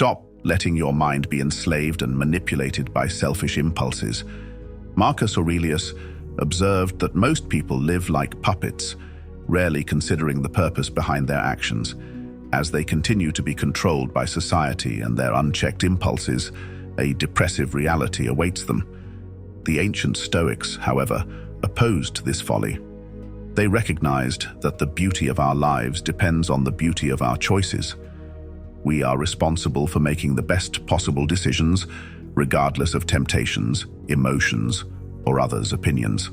Stop letting your mind be enslaved and manipulated by selfish impulses. Marcus Aurelius observed that most people live like puppets, rarely considering the purpose behind their actions. As they continue to be controlled by society and their unchecked impulses, a depressive reality awaits them. The ancient Stoics, however, opposed this folly. They recognized that the beauty of our lives depends on the beauty of our choices. We are responsible for making the best possible decisions, regardless of temptations, emotions, or others' opinions.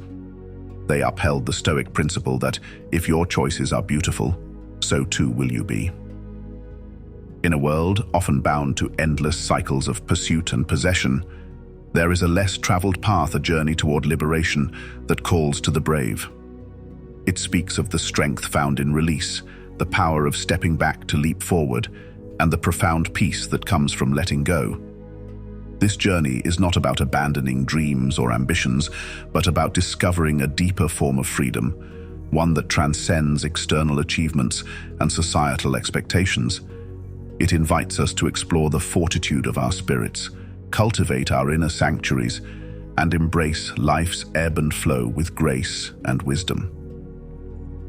They upheld the Stoic principle that if your choices are beautiful, so too will you be. In a world often bound to endless cycles of pursuit and possession, there is a less traveled path, a journey toward liberation that calls to the brave. It speaks of the strength found in release, the power of stepping back to leap forward, and the profound peace that comes from letting go. This journey is not about abandoning dreams or ambitions, but about discovering a deeper form of freedom, one that transcends external achievements and societal expectations. It invites us to explore the fortitude of our spirits, cultivate our inner sanctuaries, and embrace life's ebb and flow with grace and wisdom.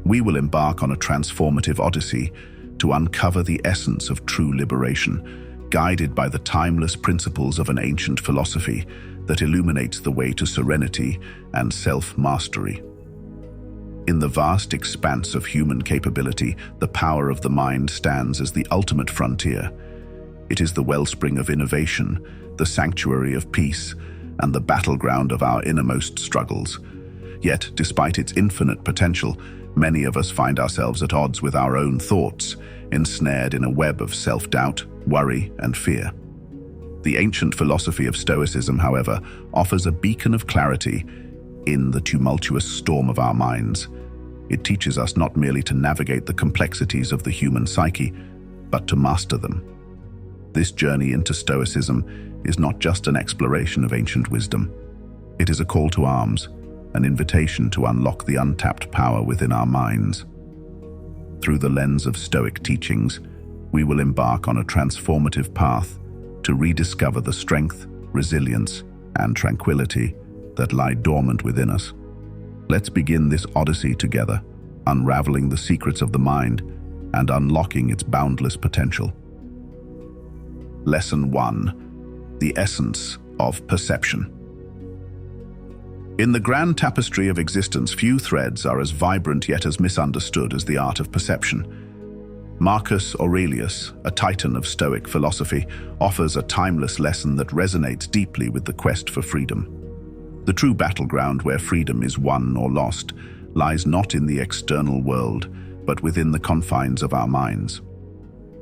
We will embark on a transformative odyssey to uncover the essence of true liberation, guided by the timeless principles of an ancient philosophy that illuminates the way to serenity and self-mastery. In the vast expanse of human capability, the power of the mind stands as the ultimate frontier. It is the wellspring of innovation, the sanctuary of peace, and the battleground of our innermost struggles. Yet, despite its infinite potential, many of us find ourselves at odds with our own thoughts, ensnared in a web of self-doubt, worry, and fear. The ancient philosophy of Stoicism, however, offers a beacon of clarity in the tumultuous storm of our minds. It teaches us not merely to navigate the complexities of the human psyche, but to master them. This journey into Stoicism is not just an exploration of ancient wisdom. It is a call to arms, an invitation to unlock the untapped power within our minds. Through the lens of Stoic teachings, we will embark on a transformative path to rediscover the strength, resilience, and tranquility that lie dormant within us. Let's begin this odyssey together, unraveling the secrets of the mind and unlocking its boundless potential. Lesson 1: The essence of perception. In the grand tapestry of existence, few threads are as vibrant yet as misunderstood as the art of perception. Marcus Aurelius, a titan of Stoic philosophy, offers a timeless lesson that resonates deeply with the quest for freedom. The true battleground where freedom is won or lost lies not in the external world, but within the confines of our minds.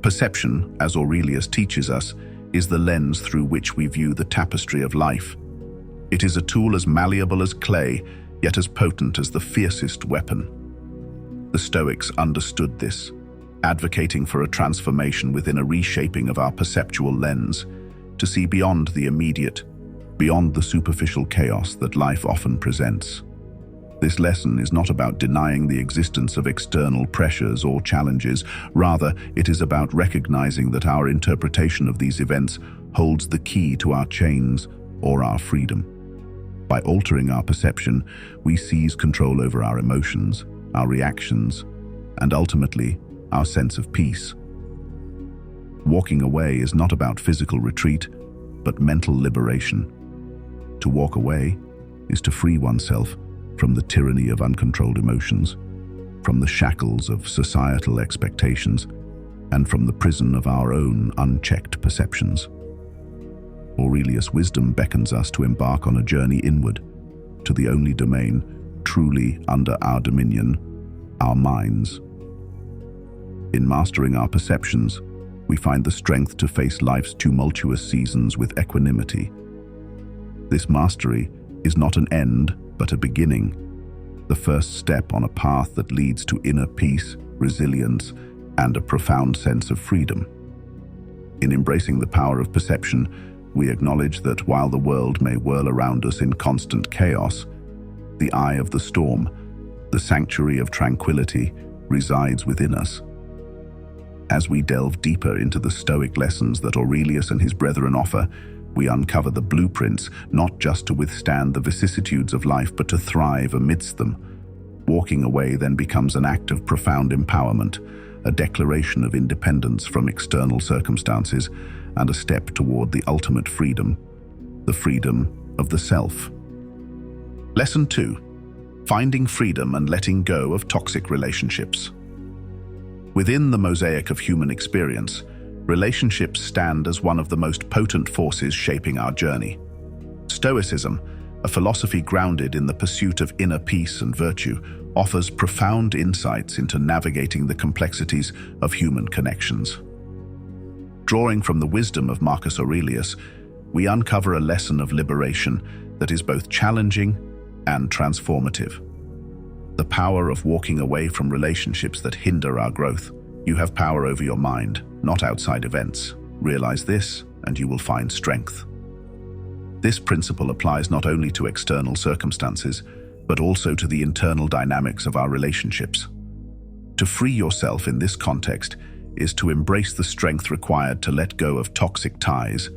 Perception, as Aurelius teaches us, is the lens through which we view the tapestry of life. It is a tool as malleable as clay, yet as potent as the fiercest weapon. The Stoics understood this, advocating for a transformation within a reshaping of our perceptual lens, to see beyond the immediate, beyond the superficial chaos that life often presents. This lesson is not about denying the existence of external pressures or challenges. Rather, it is about recognizing that our interpretation of these events holds the key to our chains or our freedom. By altering our perception, we seize control over our emotions, our reactions, and ultimately, our sense of peace. Walking away is not about physical retreat, but mental liberation. To walk away is to free oneself from the tyranny of uncontrolled emotions, from the shackles of societal expectations, and from the prison of our own unchecked perceptions. Aurelius' wisdom beckons us to embark on a journey inward, to the only domain truly under our dominion, our minds. In mastering our perceptions, we find the strength to face life's tumultuous seasons with equanimity. This mastery is not an end, but a beginning, the first step on a path that leads to inner peace, resilience, and a profound sense of freedom. In embracing the power of perception, we acknowledge that while the world may whirl around us in constant chaos, the eye of the storm, the sanctuary of tranquility, resides within us. As we delve deeper into the Stoic lessons that Aurelius and his brethren offer, we uncover the blueprints not just to withstand the vicissitudes of life but to thrive amidst them. Walking away then becomes an act of profound empowerment, a declaration of independence from external circumstances, and a step toward the ultimate freedom, the freedom of the self. Lesson 2. Finding freedom and letting go of toxic relationships. Within the mosaic of human experience, relationships stand as one of the most potent forces shaping our journey. Stoicism, a philosophy grounded in the pursuit of inner peace and virtue, offers profound insights into navigating the complexities of human connections. Drawing from the wisdom of Marcus Aurelius, we uncover a lesson of liberation that is both challenging and transformative. The power of walking away from relationships that hinder our growth. You have power over your mind, not outside events. Realize this, and you will find strength. This principle applies not only to external circumstances, but also to the internal dynamics of our relationships. To free yourself in this context is to embrace the strength required to let go of toxic ties,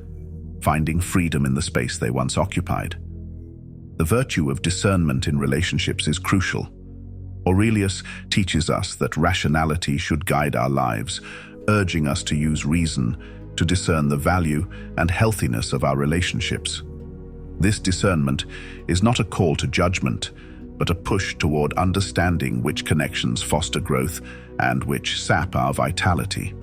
finding freedom in the space they once occupied. The virtue of discernment in relationships is crucial. Aurelius teaches us that rationality should guide our lives, urging us to use reason to discern the value and healthiness of our relationships. This discernment is not a call to judgment, but a push toward understanding which connections foster growth and which sap our vitality.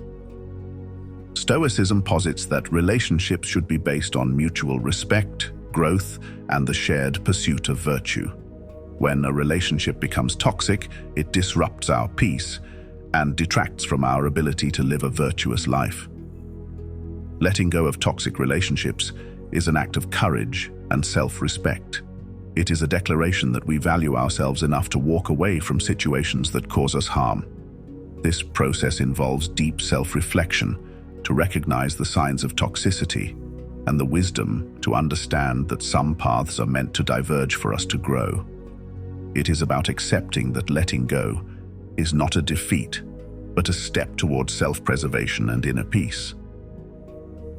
Stoicism posits that relationships should be based on mutual respect, growth, and the shared pursuit of virtue. When a relationship becomes toxic, it disrupts our peace and detracts from our ability to live a virtuous life. Letting go of toxic relationships is an act of courage and self-respect. It is a declaration that we value ourselves enough to walk away from situations that cause us harm. This process involves deep self-reflection to recognize the signs of toxicity and the wisdom to understand that some paths are meant to diverge for us to grow. It is about accepting that letting go is not a defeat, but a step towards self-preservation and inner peace.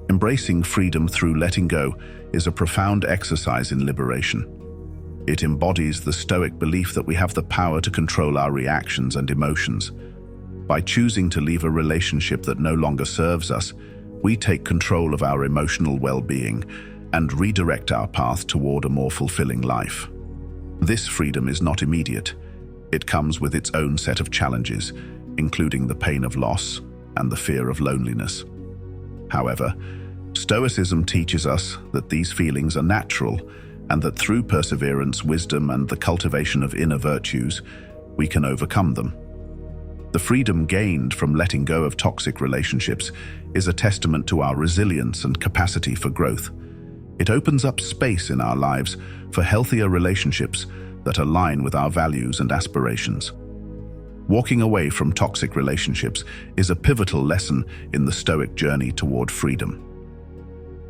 Embracing freedom through letting go is a profound exercise in liberation. It embodies the Stoic belief that we have the power to control our reactions and emotions. By choosing to leave a relationship that no longer serves us, we take control of our emotional well-being and redirect our path toward a more fulfilling life. This freedom is not immediate. It comes with its own set of challenges, including the pain of loss and the fear of loneliness. However, Stoicism teaches us that these feelings are natural and that through perseverance, wisdom, and the cultivation of inner virtues, we can overcome them. The freedom gained from letting go of toxic relationships is a testament to our resilience and capacity for growth. It opens up space in our lives for healthier relationships that align with our values and aspirations. Walking away from toxic relationships is a pivotal lesson in the Stoic journey toward freedom.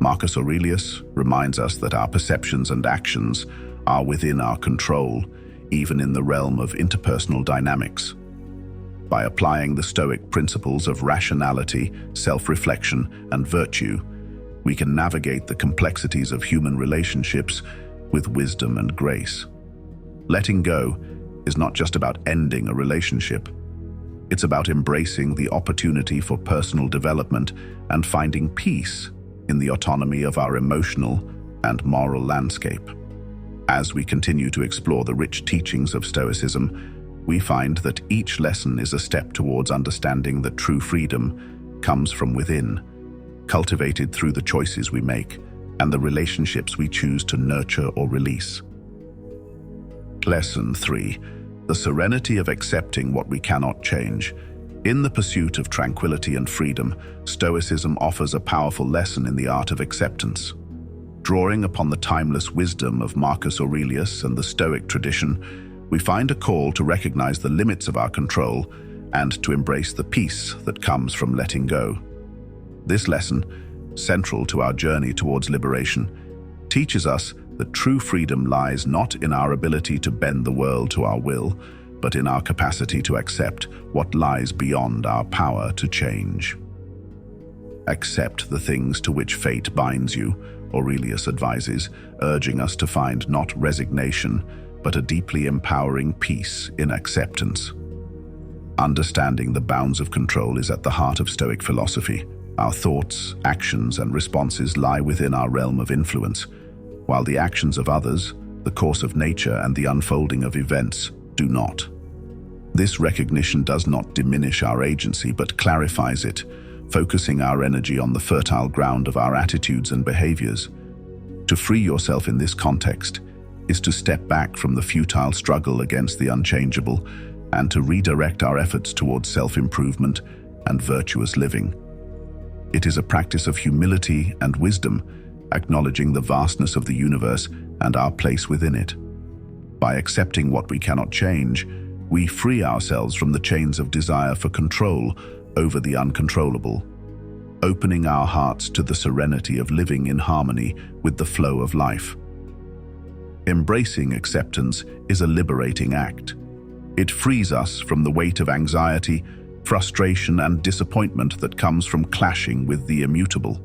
Marcus Aurelius reminds us that our perceptions and actions are within our control, even in the realm of interpersonal dynamics. By applying the Stoic principles of rationality, self-reflection, and virtue, we can navigate the complexities of human relationships with wisdom and grace. Letting go is not just about ending a relationship. It's about embracing the opportunity for personal development and finding peace in the autonomy of our emotional and moral landscape. As we continue to explore the rich teachings of Stoicism, we find that each lesson is a step towards understanding that true freedom comes from within, cultivated through the choices we make and the relationships we choose to nurture or release. Lesson 3. The serenity of accepting what we cannot change. In the pursuit of tranquility and freedom, Stoicism offers a powerful lesson in the art of acceptance. Drawing upon the timeless wisdom of Marcus Aurelius and the Stoic tradition, we find a call to recognize the limits of our control and to embrace the peace that comes from letting go. This lesson, central to our journey towards liberation, teaches us that true freedom lies not in our ability to bend the world to our will, but in our capacity to accept what lies beyond our power to change. Accept the things to which fate binds you, Aurelius advises, urging us to find not resignation, but a deeply empowering peace in acceptance. Understanding the bounds of control is at the heart of Stoic philosophy. Our thoughts, actions, and responses lie within our realm of influence, while the actions of others, the course of nature, and the unfolding of events do not. This recognition does not diminish our agency, but clarifies it, focusing our energy on the fertile ground of our attitudes and behaviors. To free yourself in this context is to step back from the futile struggle against the unchangeable and to redirect our efforts towards self-improvement and virtuous living. It is a practice of humility and wisdom, acknowledging the vastness of the universe and our place within it. By accepting what we cannot change, we free ourselves from the chains of desire for control over the uncontrollable, opening our hearts to the serenity of living in harmony with the flow of life. Embracing acceptance is a liberating act. It frees us from the weight of anxiety, frustration, and disappointment that comes from clashing with the immutable.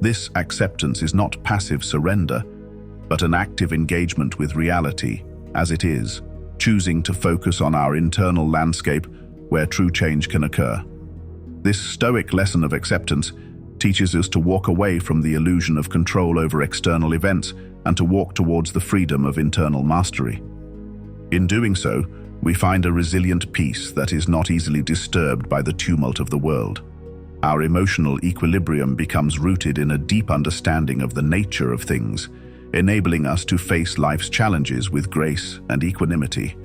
This acceptance is not passive surrender, but an active engagement with reality as it is, choosing to focus on our internal landscape where true change can occur. This Stoic lesson of acceptance teaches us to walk away from the illusion of control over external events and to walk towards the freedom of internal mastery. In doing so, we find a resilient peace that is not easily disturbed by the tumult of the world. Our emotional equilibrium becomes rooted in a deep understanding of the nature of things, enabling us to face life's challenges with grace and equanimity.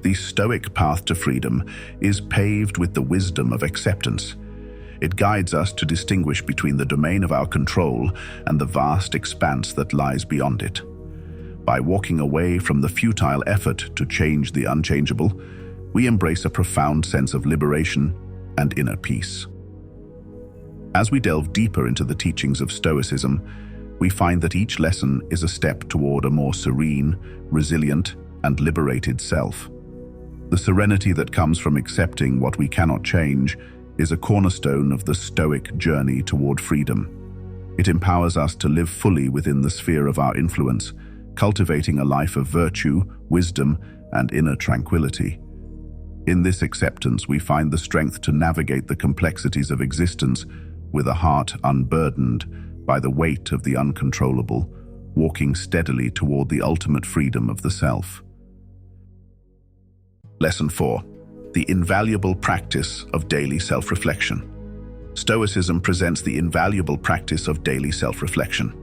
The Stoic path to freedom is paved with the wisdom of acceptance. It guides us to distinguish between the domain of our control and the vast expanse that lies beyond it. By walking away from the futile effort to change the unchangeable, we embrace a profound sense of liberation and inner peace. As we delve deeper into the teachings of Stoicism, we find that each lesson is a step toward a more serene, resilient, and liberated self. The serenity that comes from accepting what we cannot change is a cornerstone of the Stoic journey toward freedom. It empowers us to live fully within the sphere of our influence, cultivating a life of virtue, wisdom, and inner tranquility. In this acceptance, we find the strength to navigate the complexities of existence with a heart unburdened by the weight of the uncontrollable, walking steadily toward the ultimate freedom of the self. Lesson 4. The invaluable practice of daily self-reflection. Stoicism presents the invaluable practice of daily self-reflection.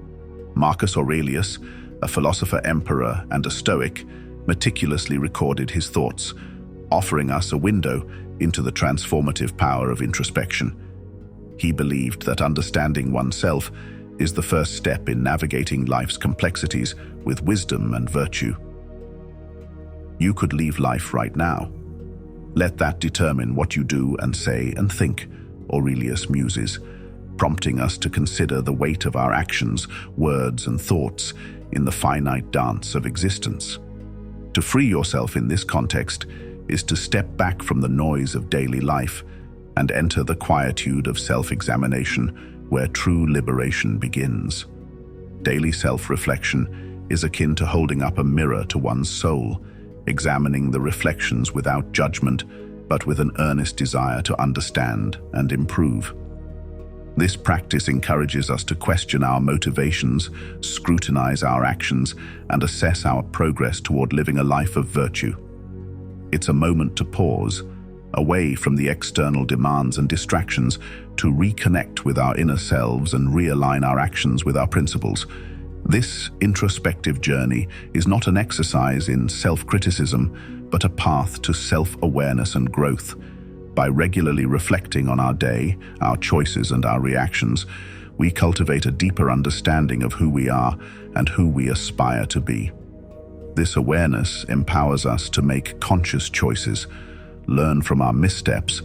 Marcus Aurelius, a philosopher emperor and a Stoic, meticulously recorded his thoughts, offering us a window into the transformative power of introspection. He believed that understanding oneself is the first step in navigating life's complexities with wisdom and virtue. You could leave life right now. Let that determine what you do and say and think, Aurelius muses, prompting us to consider the weight of our actions, words, and thoughts in the finite dance of existence. To free yourself in this context is to step back from the noise of daily life and enter the quietude of self-examination where true liberation begins. Daily self-reflection is akin to holding up a mirror to one's soul, examining the reflections without judgment, but with an earnest desire to understand and improve. This practice encourages us to question our motivations, scrutinize our actions, and assess our progress toward living a life of virtue. It's a moment to pause, away from the external demands and distractions, to reconnect with our inner selves and realign our actions with our principles. This introspective journey is not an exercise in self-criticism, but a path to self-awareness and growth. By regularly reflecting on our day, our choices, and our reactions, we cultivate a deeper understanding of who we are and who we aspire to be. This awareness empowers us to make conscious choices, learn from our missteps,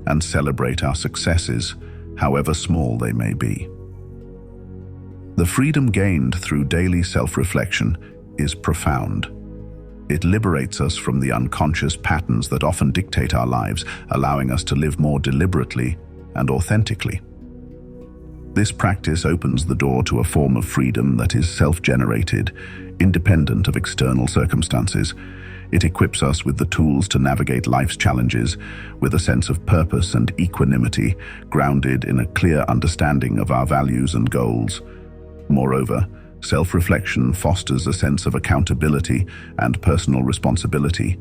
and celebrate our successes, however small they may be. The freedom gained through daily self-reflection is profound. It liberates us from the unconscious patterns that often dictate our lives, allowing us to live more deliberately and authentically. This practice opens the door to a form of freedom that is self-generated, independent of external circumstances. It equips us with the tools to navigate life's challenges with a sense of purpose and equanimity, grounded in a clear understanding of our values and goals. Moreover, self-reflection fosters a sense of accountability and personal responsibility.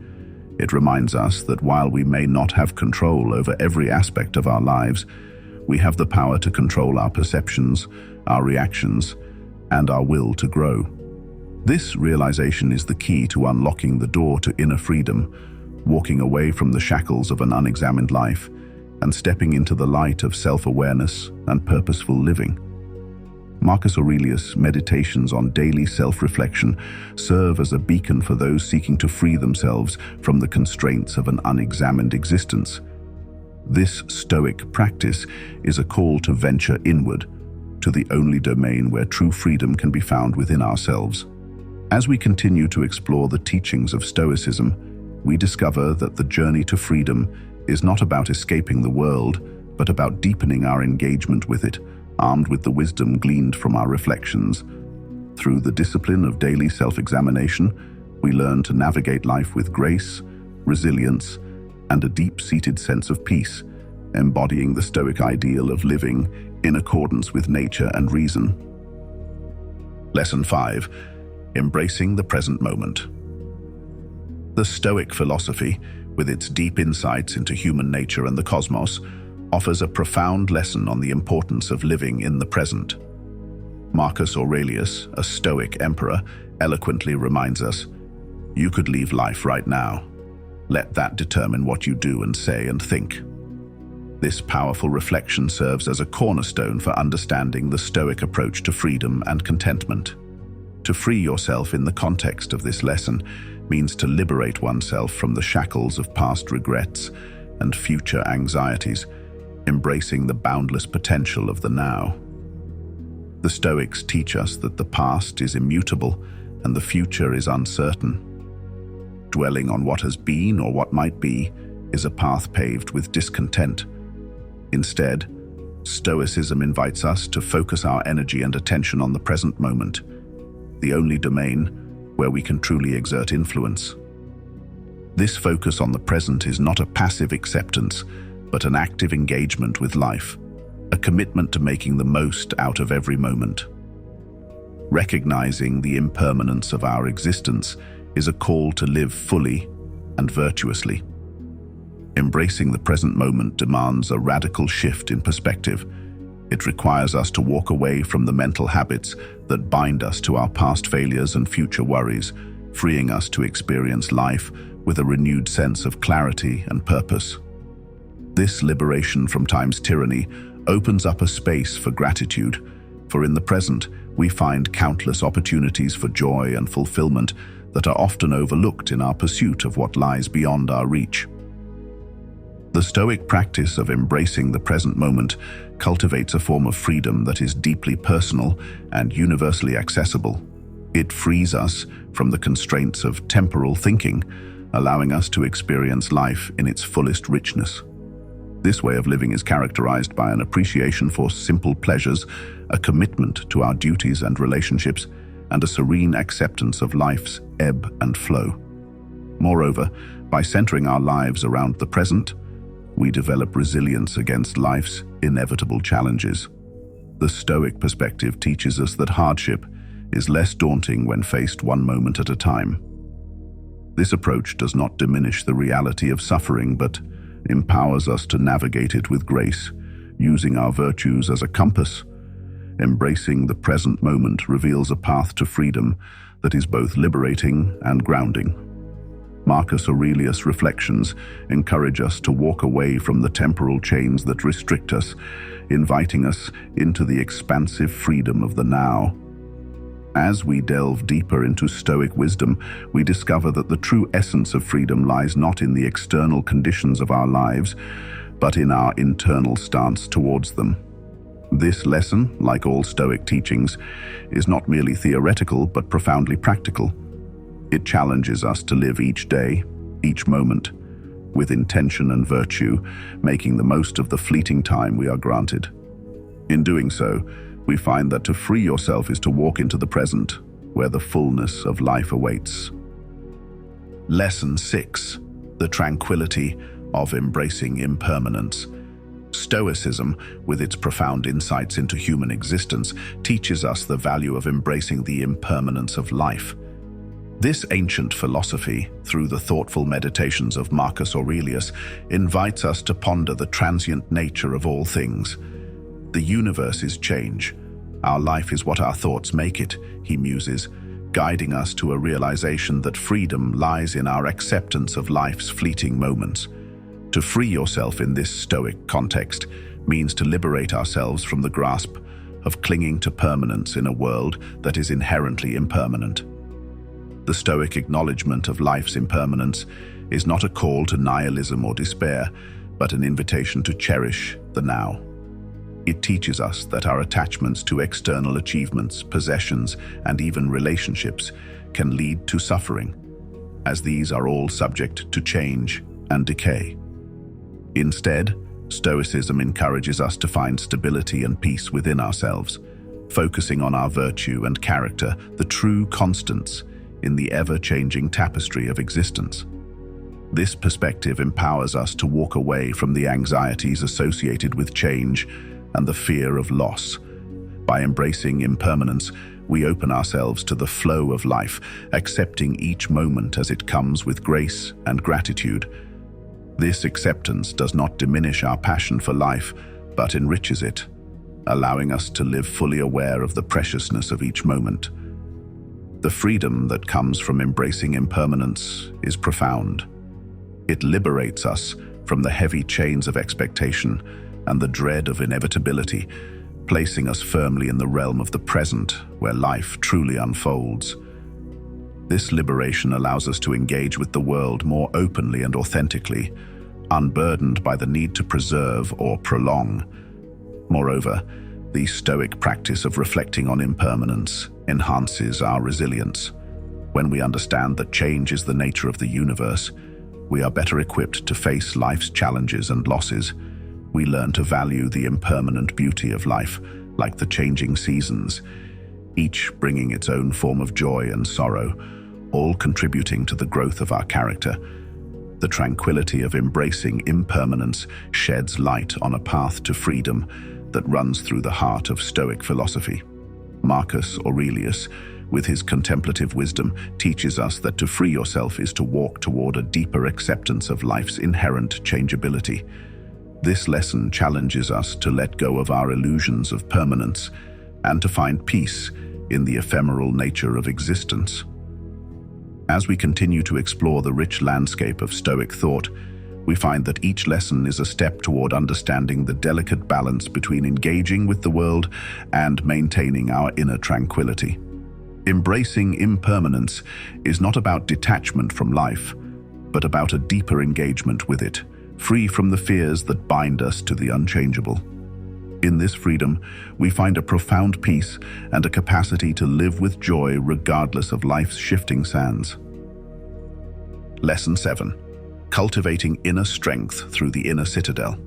It reminds us that while we may not have control over every aspect of our lives, we have the power to control our perceptions, our reactions, and our will to grow. This realization is the key to unlocking the door to inner freedom, walking away from the shackles of an unexamined life and stepping into the light of self-awareness and purposeful living. Marcus Aurelius' meditations on daily self-reflection serve as a beacon for those seeking to free themselves from the constraints of an unexamined existence. This Stoic practice is a call to venture inward, to the only domain where true freedom can be found within ourselves. As we continue to explore the teachings of Stoicism, we discover that the journey to freedom is not about escaping the world, but about deepening our engagement with it, armed with the wisdom gleaned from our reflections. Through the discipline of daily self-examination, we learn to navigate life with grace, resilience, and a deep-seated sense of peace, embodying the Stoic ideal of living in accordance with nature and reason. Lesson 5. Embracing the present moment. The Stoic philosophy, with its deep insights into human nature and the cosmos, offers a profound lesson on the importance of living in the present. Marcus Aurelius, a Stoic emperor, eloquently reminds us, "You could leave life right now. Let that determine what you do and say and think." This powerful reflection serves as a cornerstone for understanding the Stoic approach to freedom and contentment. To free yourself in the context of this lesson means to liberate oneself from the shackles of past regrets and future anxieties, embracing the boundless potential of the now. The Stoics teach us that the past is immutable and the future is uncertain. Dwelling on what has been or what might be is a path paved with discontent. Instead, Stoicism invites us to focus our energy and attention on the present moment, the only domain where we can truly exert influence. This focus on the present is not a passive acceptance, but an active engagement with life, a commitment to making the most out of every moment. Recognizing the impermanence of our existence is a call to live fully and virtuously. Embracing the present moment demands a radical shift in perspective. It requires us to walk away from the mental habits that bind us to our past failures and future worries, freeing us to experience life with a renewed sense of clarity and purpose. This liberation from time's tyranny opens up a space for gratitude, for in the present we find countless opportunities for joy and fulfillment that are often overlooked in our pursuit of what lies beyond our reach. The Stoic practice of embracing the present moment cultivates a form of freedom that is deeply personal and universally accessible. It frees us from the constraints of temporal thinking, allowing us to experience life in its fullest richness. This way of living is characterized by an appreciation for simple pleasures, a commitment to our duties and relationships, and a serene acceptance of life's ebb and flow. Moreover, by centering our lives around the present, we develop resilience against life's inevitable challenges. The Stoic perspective teaches us that hardship is less daunting when faced one moment at a time. This approach does not diminish the reality of suffering, but empowers us to navigate it with grace, using our virtues as a compass. Embracing the present moment reveals a path to freedom that is both liberating and grounding. Marcus Aurelius' reflections encourage us to walk away from the temporal chains that restrict us, inviting us into the expansive freedom of the now. As we delve deeper into Stoic wisdom, we discover that the true essence of freedom lies not in the external conditions of our lives, but in our internal stance towards them. This lesson, like all Stoic teachings, is not merely theoretical but profoundly practical. It challenges us to live each day, each moment, with intention and virtue, making the most of the fleeting time we are granted. In doing so, we find that to free yourself is to walk into the present, where the fullness of life awaits. Lesson 6. The tranquility of embracing impermanence. Stoicism, with its profound insights into human existence, teaches us the value of embracing the impermanence of life. This ancient philosophy, through the thoughtful meditations of Marcus Aurelius, invites us to ponder the transient nature of all things. The universe is change. Our life is what our thoughts make it, he muses, guiding us to a realization that freedom lies in our acceptance of life's fleeting moments. To free yourself in this Stoic context means to liberate ourselves from the grasp of clinging to permanence in a world that is inherently impermanent. The Stoic acknowledgement of life's impermanence is not a call to nihilism or despair, but an invitation to cherish the now. It teaches us that our attachments to external achievements, possessions, and even relationships can lead to suffering, as these are all subject to change and decay. Instead, Stoicism encourages us to find stability and peace within ourselves, focusing on our virtue and character, the true constants in the ever-changing tapestry of existence. This perspective empowers us to walk away from the anxieties associated with change and the fear of loss. By embracing impermanence, we open ourselves to the flow of life, accepting each moment as it comes with grace and gratitude. This acceptance does not diminish our passion for life, but enriches it, allowing us to live fully aware of the preciousness of each moment. The freedom that comes from embracing impermanence is profound. It liberates us from the heavy chains of expectation and the dread of inevitability, placing us firmly in the realm of the present, where life truly unfolds. This liberation allows us to engage with the world more openly and authentically, unburdened by the need to preserve or prolong. Moreover, the Stoic practice of reflecting on impermanence enhances our resilience. When we understand that change is the nature of the universe, we are better equipped to face life's challenges and losses. We learn to value the impermanent beauty of life, like the changing seasons, each bringing its own form of joy and sorrow, all contributing to the growth of our character. The tranquility of embracing impermanence sheds light on a path to freedom that runs through the heart of Stoic philosophy. Marcus Aurelius, with his contemplative wisdom, teaches us that to free yourself is to walk toward a deeper acceptance of life's inherent changeability. This lesson challenges us to let go of our illusions of permanence and to find peace in the ephemeral nature of existence. As we continue to explore the rich landscape of Stoic thought, we find that each lesson is a step toward understanding the delicate balance between engaging with the world and maintaining our inner tranquility. Embracing impermanence is not about detachment from life, but about a deeper engagement with it, free from the fears that bind us to the unchangeable. In this freedom, we find a profound peace and a capacity to live with joy regardless of life's shifting sands. Lesson 7. Cultivating inner strength through the inner citadel.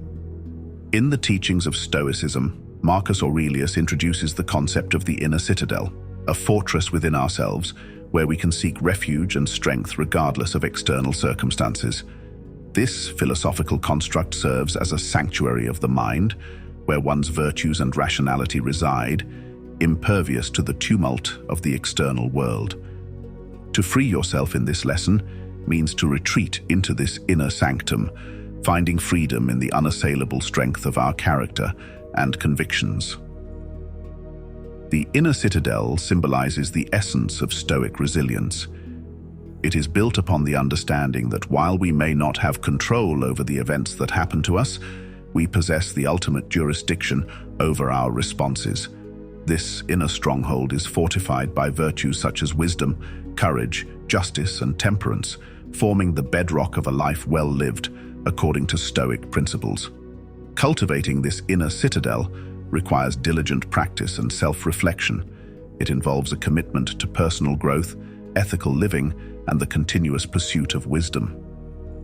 In the teachings of Stoicism, Marcus Aurelius introduces the concept of the inner citadel, a fortress within ourselves where we can seek refuge and strength regardless of external circumstances. This philosophical construct serves as a sanctuary of the mind, where one's virtues and rationality reside, impervious to the tumult of the external world. To free yourself in this lesson means to retreat into this inner sanctum, finding freedom in the unassailable strength of our character and convictions. The inner citadel symbolizes the essence of Stoic resilience. It is built upon the understanding that while we may not have control over the events that happen to us, we possess the ultimate jurisdiction over our responses. This inner stronghold is fortified by virtues such as wisdom, courage, justice, and temperance, forming the bedrock of a life well lived according to Stoic principles. Cultivating this inner citadel requires diligent practice and self-reflection. It involves a commitment to personal growth ethical living, and the continuous pursuit of wisdom.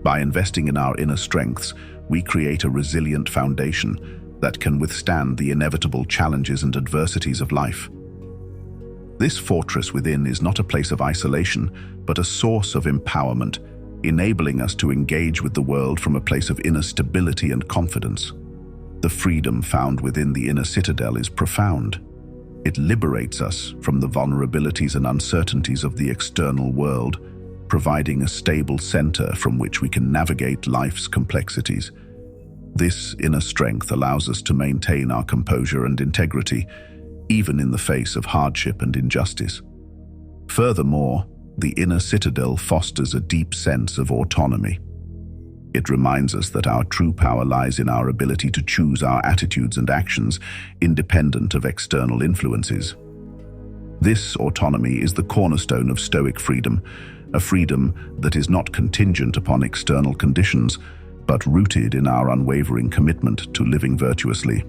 By investing in our inner strengths, we create a resilient foundation that can withstand the inevitable challenges and adversities of life. This fortress within is not a place of isolation, but a source of empowerment, enabling us to engage with the world from a place of inner stability and confidence. The freedom found within the inner citadel is profound. It liberates us from the vulnerabilities and uncertainties of the external world, providing a stable center from which we can navigate life's complexities. This inner strength allows us to maintain our composure and integrity, even in the face of hardship and injustice. Furthermore, the inner citadel fosters a deep sense of autonomy. It reminds us that our true power lies in our ability to choose our attitudes and actions, independent of external influences. This autonomy is the cornerstone of Stoic freedom, a freedom that is not contingent upon external conditions, but rooted in our unwavering commitment to living virtuously.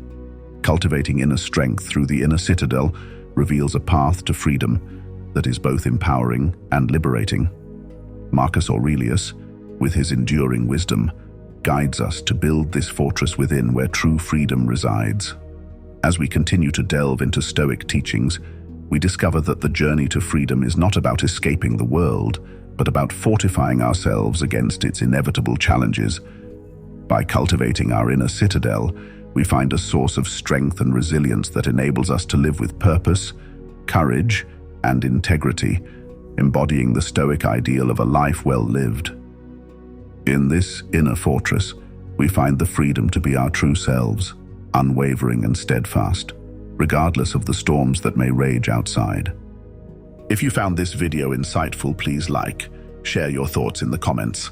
Cultivating inner strength through the inner citadel reveals a path to freedom that is both empowering and liberating. Marcus Aurelius, with his enduring wisdom, guides us to build this fortress within where true freedom resides. As we continue to delve into Stoic teachings, we discover that the journey to freedom is not about escaping the world, but about fortifying ourselves against its inevitable challenges. By cultivating our inner citadel, we find a source of strength and resilience that enables us to live with purpose, courage, and integrity, embodying the Stoic ideal of a life well lived. In this inner fortress, we find the freedom to be our true selves, unwavering and steadfast, regardless of the storms that may rage outside. If you found this video insightful, please like, share your thoughts in the comments,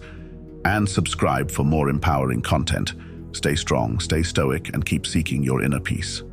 and subscribe for more empowering content. Stay strong, stay stoic, and keep seeking your inner peace.